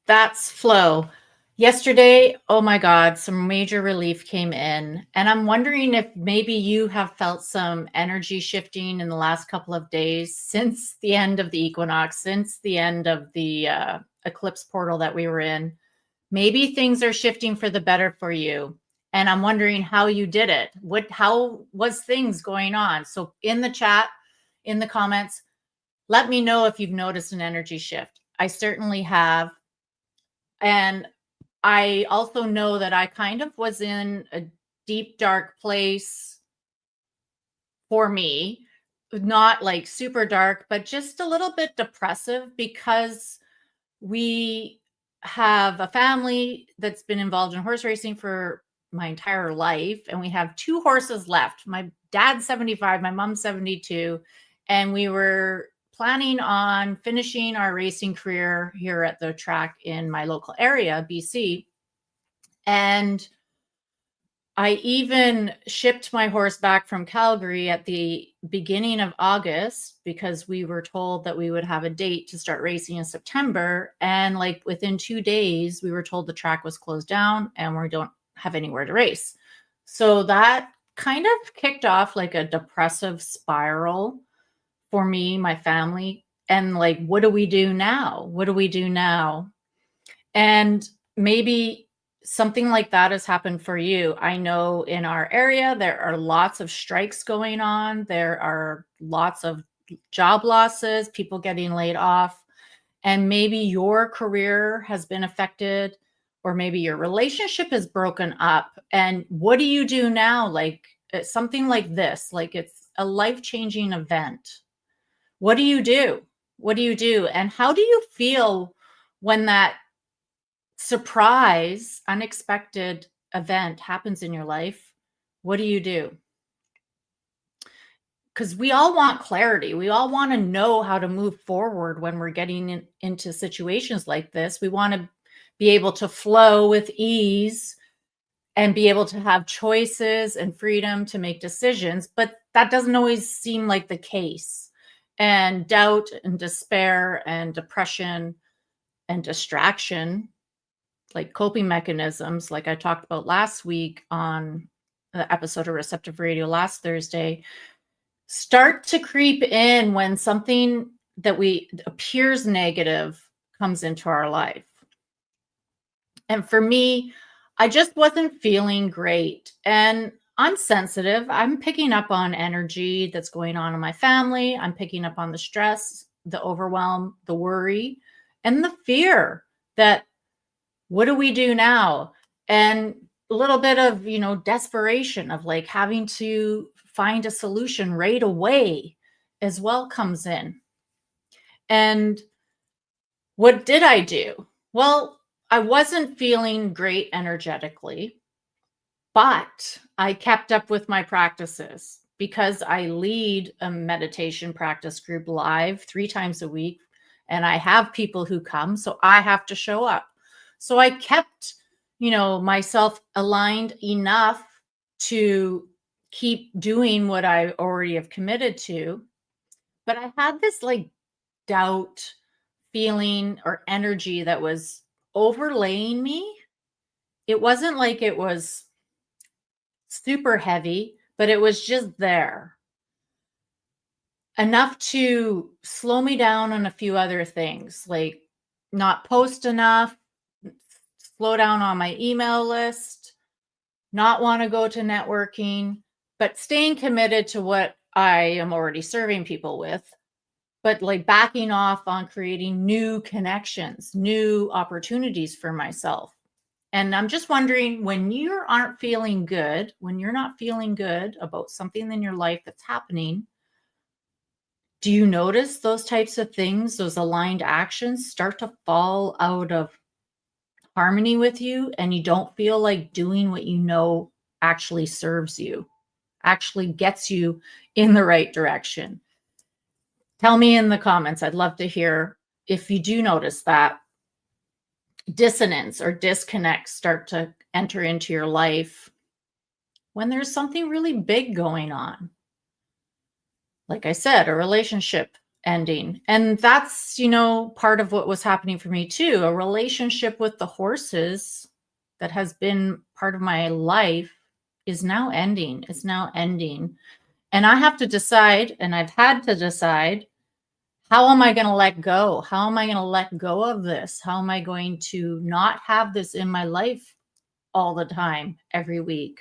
That's flow. Yesterday, oh my God, some major relief came in. And I'm wondering if maybe you have felt some energy shifting in the last couple of days since the end of the equinox, since the end of the eclipse portal that we were in. Maybe things are shifting for the better for you. And I'm wondering how you did it. How was things going on? So in the chat, in the comments, let me know if you've noticed an energy shift. I certainly have. And I also know that I kind of was in a deep, dark place for me, not like super dark, but just a little bit depressive because we have a family that's been involved in horse racing for my entire life. And we have two horses left. My dad's 75, my mom's 72. And we were planning on finishing our racing career here at the track in my local area, BC. And I even shipped my horse back from Calgary at the beginning of August because we were told that we would have a date to start racing in September. And like within 2 days, we were told the track was closed down and we don't have anywhere to race. So that kind of kicked off like a depressive spiral for me, my family. And like, what do we do now? What do we do now? And maybe something like that has happened for you. I know in our area, there are lots of strikes going on. There are lots of job losses, people getting laid off. And maybe your career has been affected, or maybe your relationship is broken up. And what do you do now? Like something like this, like it's a life-changing event. What do you do? What do you do? And how do you feel when that surprise, unexpected event happens in your life? What do you do? Because we all want clarity. We all want to know how to move forward when we're getting into situations like this. We want to be able to flow with ease and be able to have choices and freedom to make decisions. But that doesn't always seem like the case. And doubt and despair and depression and distraction, like coping mechanisms, like I talked about last week on the episode of Receptive Radio last Thursday, start to creep in when something that appears negative comes into our life. And for me, I just wasn't feeling great. And I'm sensitive. I'm picking up on energy that's going on in my family. I'm picking up on the stress, the overwhelm, the worry, and the fear that what do we do now? And a little bit of, desperation of like having to find a solution right away as well comes in. And what did I do? Well, I wasn't feeling great energetically, but I kept up with my practices because I lead a meditation practice group live 3 times a week. And I have people who come, so I have to show up. So I kept, myself aligned enough to keep doing what I already have committed to. But I had this like doubt feeling or energy that was overlaying me. It wasn't like it was super heavy, but it was just there. Enough to slow me down on a few other things, like not post enough, slow down on my email list, not want to go to networking, but staying committed to what I am already serving people with, but like backing off on creating new connections, new opportunities for myself. And I'm just wondering, when you aren't feeling good, when you're not feeling good about something in your life that's happening, do you notice those types of things, those aligned actions start to fall out of harmony with you, and you don't feel like doing what you know actually serves you, actually gets you in the right direction? Tell me in the comments. I'd love to hear if you do notice that dissonance or disconnect start to enter into your life when there's something really big going on. Like I said, a relationship ending. And that's, part of what was happening for me too. A relationship with the horses that has been part of my life is now ending. It's now ending. And I have to decide, and I've had to decide, how am I going to let go? How am I going to let go of this? How am I going to not have this in my life all the time, every week?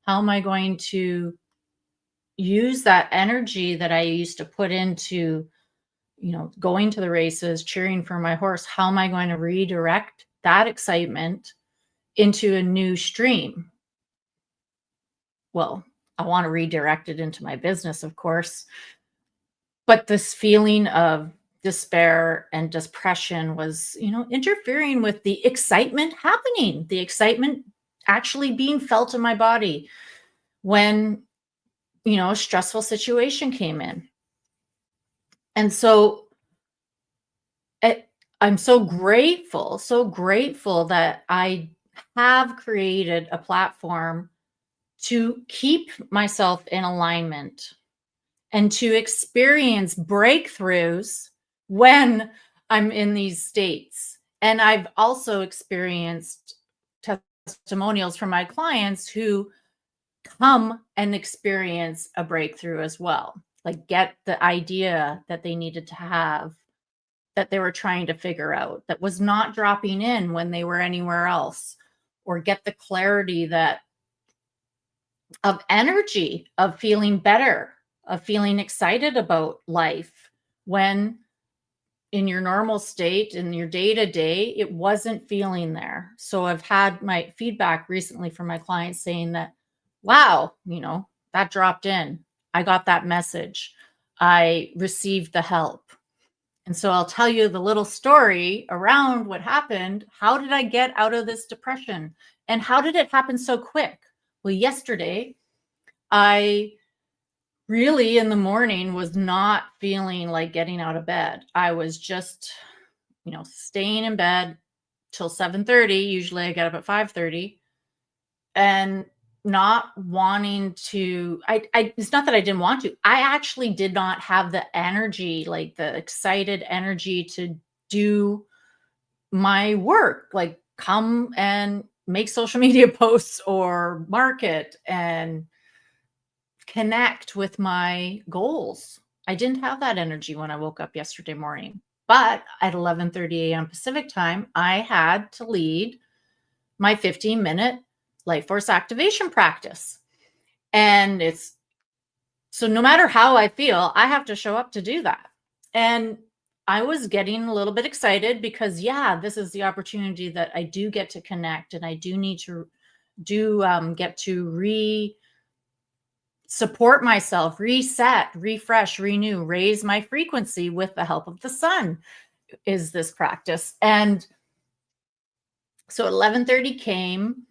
How am I going to use that energy that I used to put into, going to the races, cheering for my horse? How am I going to redirect that excitement into a new stream? Well, I want to redirect it into my business, of course. But this feeling of despair and depression was, interfering with the excitement happening, the excitement actually being felt in my body when, a stressful situation came in. And so I'm so grateful that I have created a platform to keep myself in alignment and to experience breakthroughs when I'm in these states. And I've also experienced testimonials from my clients who come and experience a breakthrough as well, like get the idea that they needed to have, that they were trying to figure out, that was not dropping in when they were anywhere else, or get the clarity that of energy, of feeling better, of feeling excited about life when in your normal state, in your day to day, it wasn't feeling there. So I've had my feedback recently from my clients saying that, wow, that dropped in. I got that message. I received the help. And so I'll tell you the little story around what happened. How did I get out of this depression? And how did it happen so quick? Well, yesterday, I really in the morning was not feeling like getting out of bed. I was just, staying in bed till 7:30. Usually I get up at 5:30 and not wanting to, it's not that I didn't want to. I actually did not have the energy, like the excited energy to do my work, like come and make social media posts or market and connect with my goals. I didn't have that energy when I woke up yesterday morning. But at 11:30 a.m. Pacific time, I had to lead my 15-minute life force activation practice. And it's so no matter how I feel, I have to show up to do that. And I was getting a little bit excited because, this is the opportunity that I do get to connect, and I do need to get to support myself, reset, refresh, renew, raise my frequency with the help of the sun is this practice. And so 11:30 came.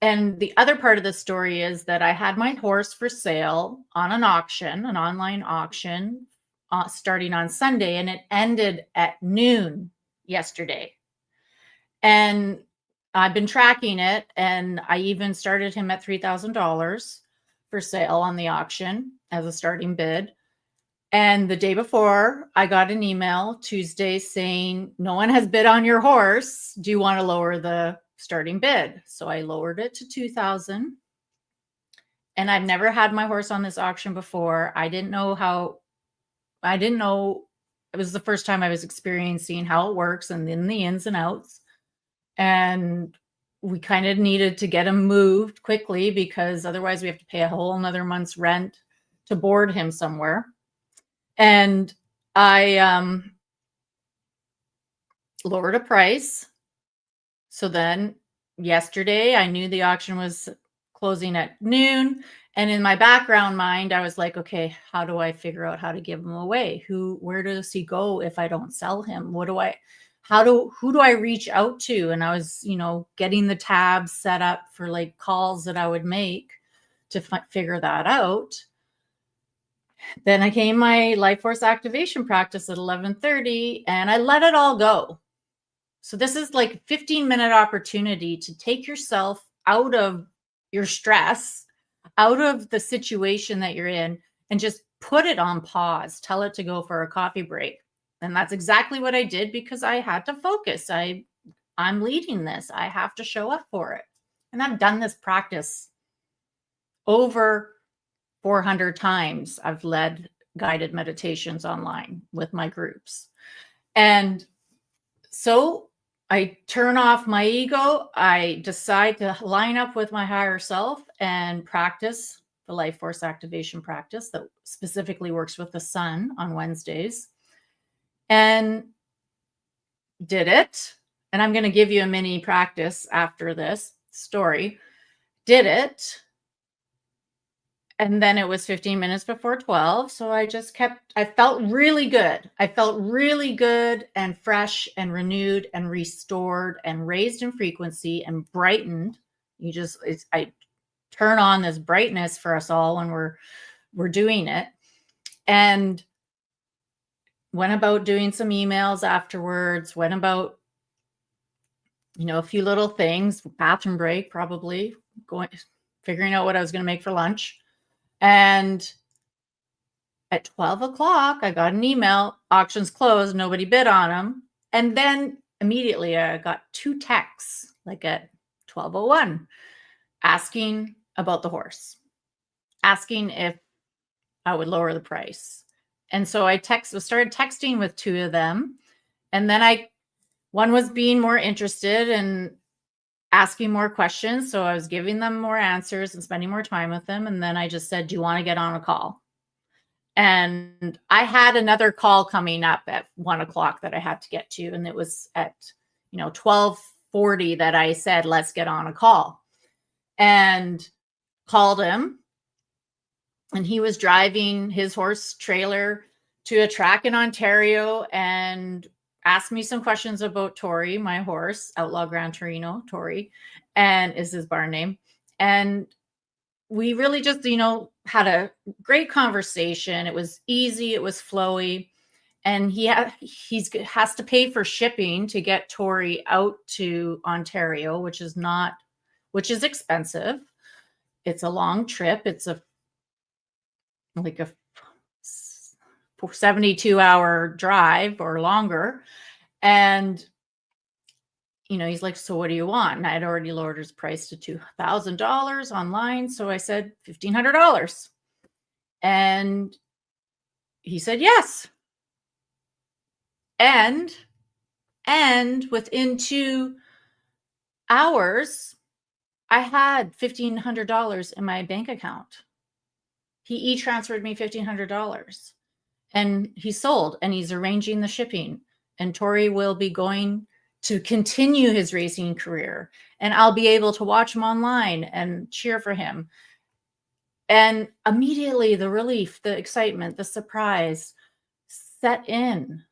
And the other part of the story is that I had my horse for sale on an auction, an online auction, starting on Sunday, and it ended at noon yesterday. And I've been tracking it, and I even started him at $3,000 for sale on the auction as a starting bid. And the day before, I got an email Tuesday saying, no one has bid on your horse. Do you want to lower the starting bid? So I lowered it to 2,000. And I've never had my horse on this auction before. I didn't know it was the first time I was experiencing how it works and then the ins and outs. And we kind of needed to get him moved quickly because otherwise we have to pay a whole another month's rent to board him somewhere. And I lowered a price. So then yesterday I knew the auction was closing at noon. And in my background mind, I was like, okay, how do I figure out how to give him away? Where does he go if I don't sell him? Who do I reach out to? And I was, getting the tabs set up for like calls that I would make to figure that out. Then I came my life force activation practice at 11:30 and I let it all go. So this is like a 15-minute opportunity to take yourself out of your stress, out of the situation that you're in, and just put it on pause, tell it to go for a coffee break. And that's exactly what I did because I had to focus. I'm leading this. I have to show up for it. And I've done this practice over 400 times. I've led guided meditations online with my groups. And so I turn off my ego. I decide to line up with my higher self and practice the life force activation practice that specifically works with the sun on Wednesdays. And did it. And I'm going to give you a mini practice after this story. Did it. And then it was 15 minutes before 12. So I felt really good. I felt really good and fresh and renewed and restored and raised in frequency and brightened. I turn on this brightness for us all when we're doing it. And went about doing some emails afterwards, went about, a few little things, bathroom break, probably figuring out what I was going to make for lunch. And at 12 o'clock, I got an email, auctions closed, nobody bid on them. And then immediately I got 2 texts, like at 12:01, asking about the horse, asking if I would lower the price. And so I started texting with 2 of them. And then one was being more interested and asking more questions. So I was giving them more answers and spending more time with them. And then I just said, do you want to get on a call? And I had another call coming up at 1 o'clock that I had to get to. And it was at, 12:40 that I said, let's get on a call. And called him. And he was driving his horse trailer to a track in Ontario and asked me some questions about Tori, my horse, Outlaw Gran Torino, Tori, and is his barn name. And we really just, had a great conversation. It was easy. It was flowy. And he has to pay for shipping to get Tori out to Ontario, which is expensive. It's a long trip. It's a 72-hour drive or longer. And, he's like, so what do you want? And I'd already lowered his price to $2,000 online. So I said $1,500. And he said, yes. And within 2 hours, I had $1,500 in my bank account. He e-transferred me $1,500 and he sold and he's arranging the shipping. And Tori will be going to continue his racing career and I'll be able to watch him online and cheer for him. And immediately the relief, the excitement, the surprise set in.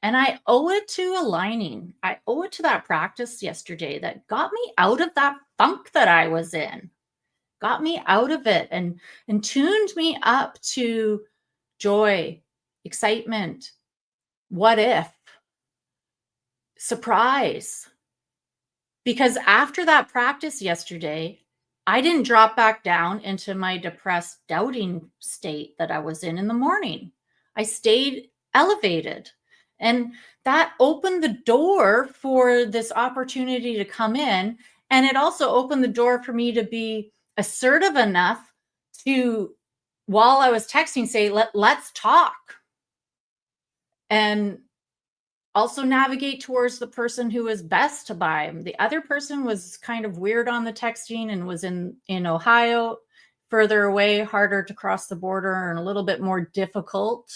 And I owe it to aligning. I owe it to that practice yesterday that got me out of that funk that I was in. Got me out of it and tuned me up to joy, excitement, what if, surprise. Because after that practice yesterday, I didn't drop back down into my depressed, doubting state that I was in the morning. I stayed elevated. And that opened the door for this opportunity to come in. And it also opened the door for me to be assertive enough to, while I was texting, say, let's talk. And also navigate towards the person who was best to buy. The other person was kind of weird on the texting and was in Ohio, further away, harder to cross the border and a little bit more difficult.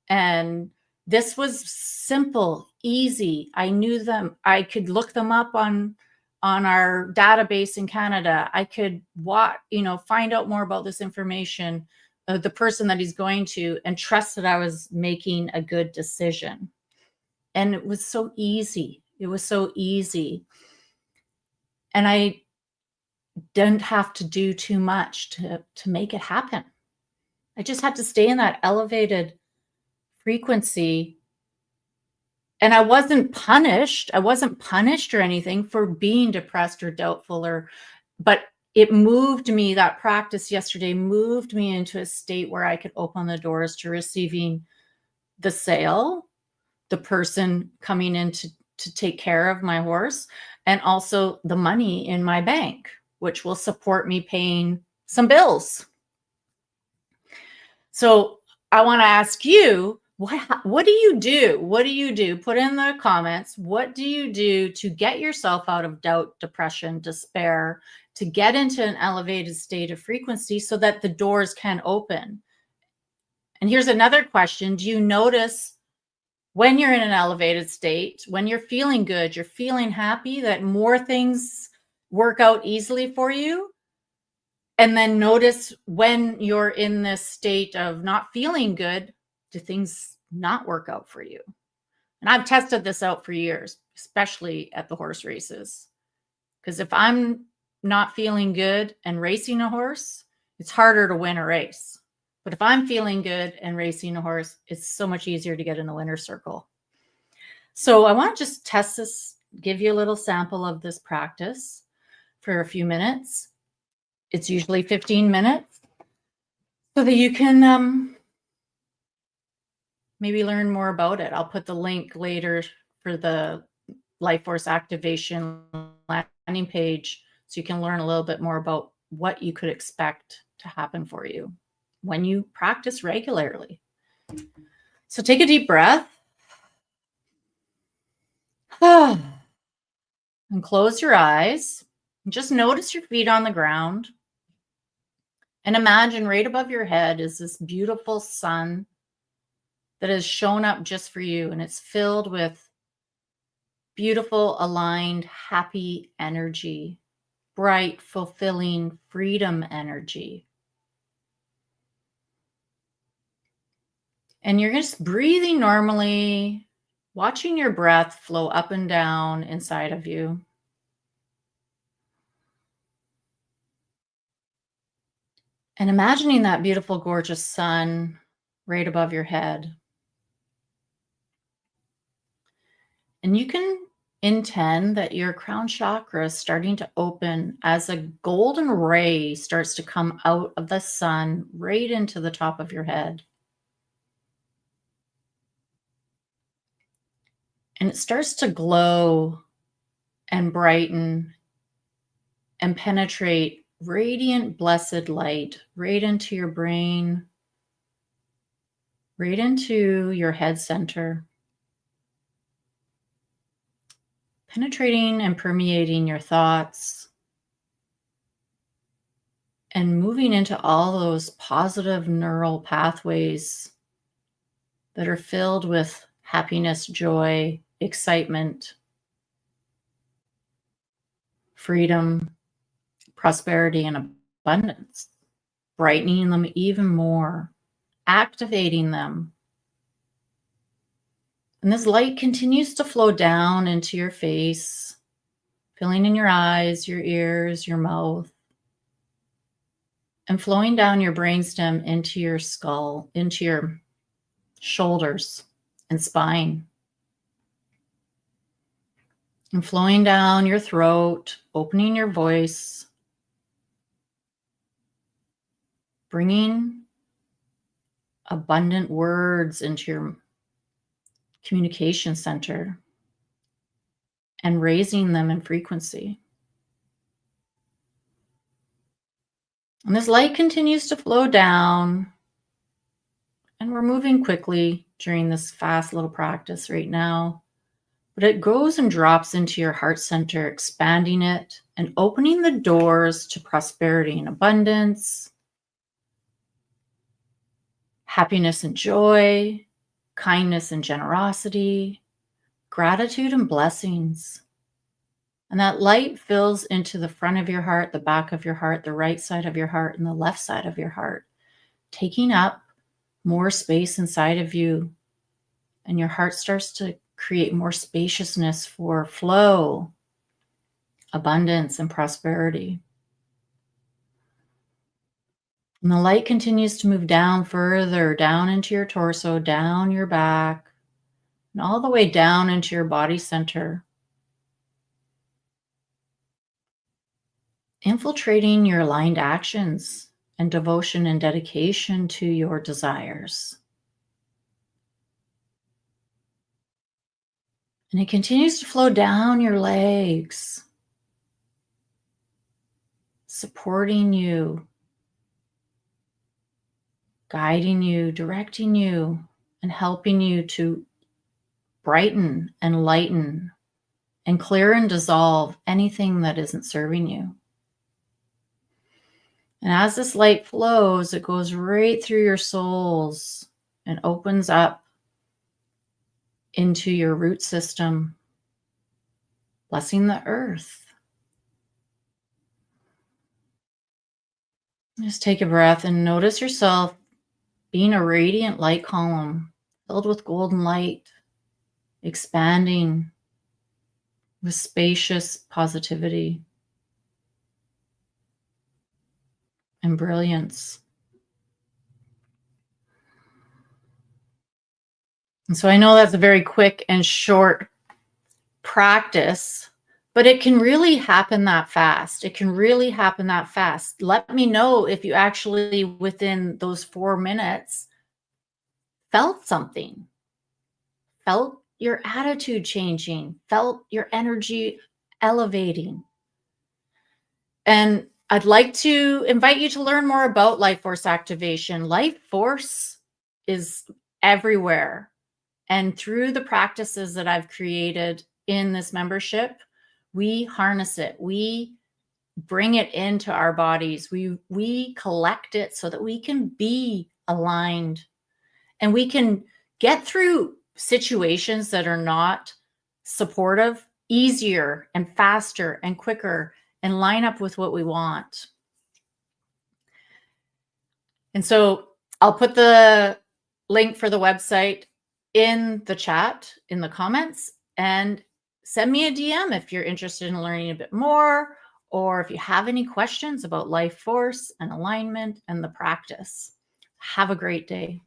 And this was simple, easy. I knew them. I could look them up on our database in Canada. I could find out more about this information, the person that he's going to, and trust that I was making a good decision. And it was so easy. It was so easy. And I didn't have to do too much to make it happen. I just had to stay in that elevated frequency. And I wasn't punished. I wasn't punished or anything for being depressed or doubtful but it moved me, that practice yesterday moved me into a state where I could open the doors to receiving the sale, the person coming in to take care of my horse, and also the money in my bank, which will support me paying some bills. So I want to ask you, what do you do? What do you do? Put in the comments. What do you do to get yourself out of doubt, depression, despair, to get into an elevated state of frequency so that the doors can open? And here's another question. Do you notice when you're in an elevated state, when you're feeling good, you're feeling happy, that more things work out easily for you? And then notice when you're in this state of not feeling good, do things not work out for you? And I've tested this out for years, especially at the horse races. Because if I'm not feeling good and racing a horse, it's harder to win a race. But if I'm feeling good and racing a horse, it's so much easier to get in the winner's circle. So I want to just test this, give you a little sample of this practice for a few minutes. It's usually 15 minutes so that you can maybe learn more about it. I'll put the link later for the Life Force Activation landing page so you can learn a little bit more about what you could expect to happen for you when you practice regularly. So take a deep breath and close your eyes. Just notice your feet on the ground. And imagine right above your head is this beautiful sun that has shown up just for you. And it's filled with beautiful, aligned, happy energy, bright, fulfilling, freedom energy. And you're just breathing normally, watching your breath flow up and down inside of you. And imagining that beautiful, gorgeous sun right above your head. And you can intend that your crown chakra is starting to open as a golden ray starts to come out of the sun right into the top of your head. And it starts to glow and brighten and penetrate radiant, blessed light right into your brain, right into your head center, penetrating and permeating your thoughts and moving into all those positive neural pathways that are filled with happiness, joy, excitement, freedom, prosperity, and abundance, brightening them even more, activating them. And this light continues to flow down into your face, filling in your eyes, your ears, your mouth, and flowing down your brainstem into your skull, into your shoulders and spine, and flowing down your throat, opening your voice, bringing abundant words into your communication center and raising them in frequency. And this light continues to flow down, and we're moving quickly during this fast little practice right now. But it goes and drops into your heart center, expanding it and opening the doors to prosperity and abundance, happiness and joy, kindness and generosity, gratitude and blessings. And that light fills into the front of your heart, the back of your heart, the right side of your heart, and the left side of your heart, taking up more space inside of you. And your heart starts to create more spaciousness for flow, abundance, and prosperity. And the light continues to move down further, down into your torso, down your back, and all the way down into your body center. infiltrating your aligned actions and devotion and dedication to your desires. And it continues to flow down your legs, supporting you, guiding you, directing you, and helping you to brighten and lighten and clear and dissolve anything that isn't serving you. And as this light flows, it goes right through your souls and opens up into your root system, blessing the earth. Just take a breath and notice yourself being a radiant light column filled with golden light, expanding with spacious positivity and brilliance. And so I know that's a very quick and short practice, but it can really happen that fast. It can really happen that fast. Let me know if you actually, within those 4 minutes, felt something, felt your attitude changing, felt your energy elevating. And I'd like to invite you to learn more about life force activation. Life force is everywhere. And through the practices that I've created in this membership, we harness it. We bring it into our bodies. We collect it so that we can be aligned and we can get through situations that are not supportive easier and faster and quicker and line up with what we want. And so I'll put the link for the website in the chat, in the comments, and send me a DM if you're interested in learning a bit more, or if you have any questions about life force and alignment and the practice. Have a great day.